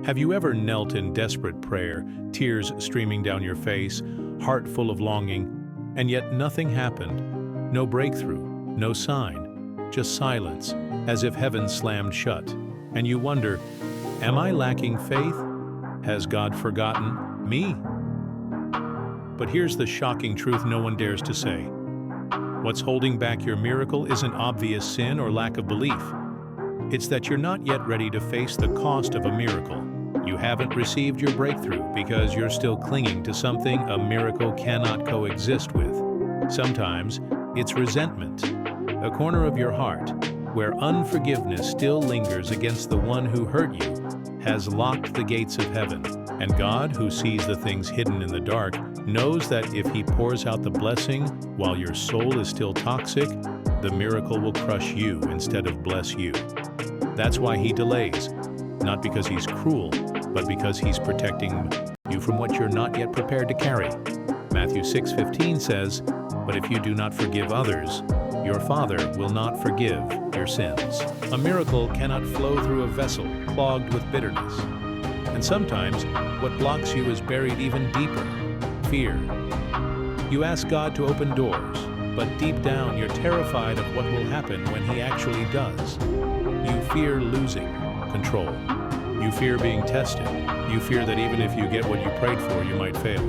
Have you ever knelt in desperate prayer, tears streaming down your face, heart full of longing, and yet nothing happened? No breakthrough, no sign, just silence, as if heaven slammed shut. And you wonder, am I lacking faith? Has God forgotten me? But here's the shocking truth no one dares to say. What's holding back your miracle isn't obvious sin or lack of belief. It's that you're not yet ready to face the cost of a miracle. You haven't received your breakthrough because you're still clinging to something a miracle cannot coexist with. Sometimes it's resentment, a corner of your heart where unforgiveness still lingers against the one who hurt you, has locked the gates of heaven. And God, who sees the things hidden in the dark, knows that if He pours out the blessing while your soul is still toxic, the miracle will crush you instead of bless you. That's why He delays, not because He's cruel, but because He's protecting you from what you're not yet prepared to carry. Matthew 6:15 says, "But if you do not forgive others, your Father will not forgive your sins." A miracle cannot flow through a vessel clogged with bitterness. And sometimes, what blocks you is buried even deeper: fear. You ask God to open doors, but deep down you're terrified of what will happen when He actually does. You fear losing control. You fear being tested. You fear that even if you get what you prayed for, you might fail.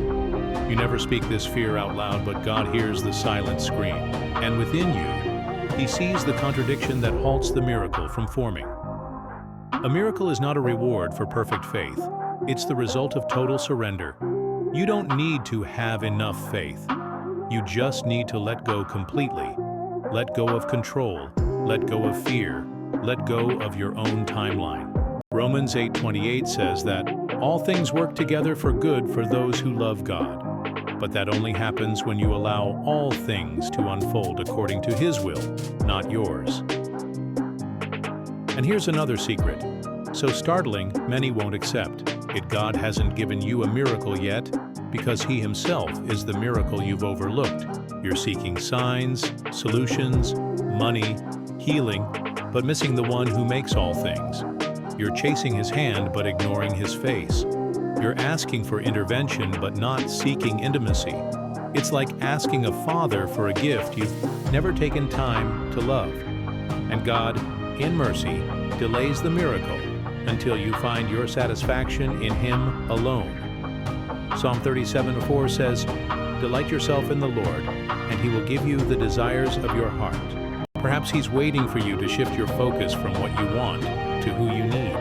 You never speak this fear out loud, but God hears the silent scream. And within you, He sees the contradiction that halts the miracle from forming. A miracle is not a reward for perfect faith. It's the result of total surrender. You don't need to have enough faith. You just need to let go completely. Let go of control. Let go of fear. Let go of your own timeline. Romans 8:28 says that all things work together for good for those who love God. But that only happens when you allow all things to unfold according to His will, not yours. And here's another secret. So startling, many won't accept it. God hasn't given you a miracle yet because He Himself is the miracle you've overlooked. You're seeking signs, solutions, money, healing, but missing the one who makes all things. You're chasing His hand but ignoring His face. You're asking for intervention but not seeking intimacy. It's like asking a father for a gift you've never taken time to love. And God, in mercy, delays the miracle until you find your satisfaction in Him alone. Psalm 37:4 says, "Delight yourself in the Lord, and He will give you the desires of your heart." Perhaps He's waiting for you to shift your focus from what you want to who you need.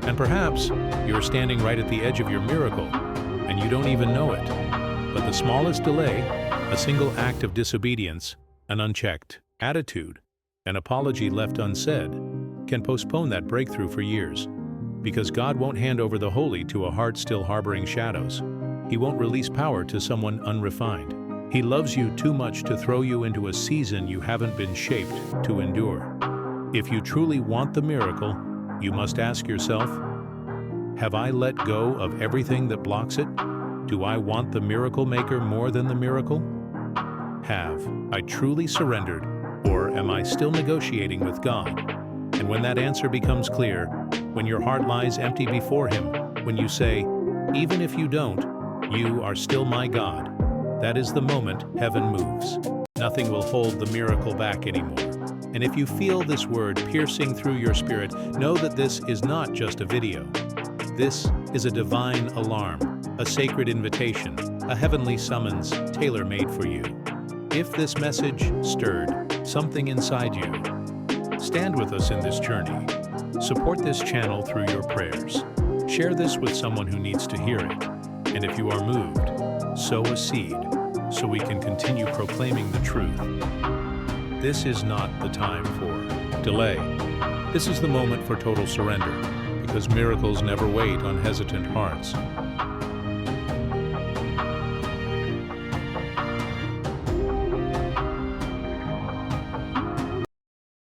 And perhaps you're standing right at the edge of your miracle, and you don't even know it. But the smallest delay, a single act of disobedience, an unchecked attitude, an apology left unsaid, can postpone that breakthrough for years. Because God won't hand over the holy to a heart still harboring shadows. He won't release power to someone unrefined. He loves you too much to throw you into a season you haven't been shaped to endure. If you truly want the miracle, you must ask yourself, have I let go of everything that blocks it? Do I want the miracle maker more than the miracle? Have I truly surrendered, or am I still negotiating with God? And when that answer becomes clear, when your heart lies empty before Him, when you say, even if you don't, you are still my God, that is the moment heaven moves. Nothing will hold the miracle back anymore. And if you feel this word piercing through your spirit, know that this is not just a video. This is a divine alarm, a sacred invitation, a heavenly summons tailor-made for you. If this message stirred something inside you, stand with us in this journey. Support this channel through your prayers. Share this with someone who needs to hear it. And if you are moved, sow a seed so we can continue proclaiming the truth. This is not the time for delay. This is the moment for total surrender, because miracles never wait on hesitant hearts.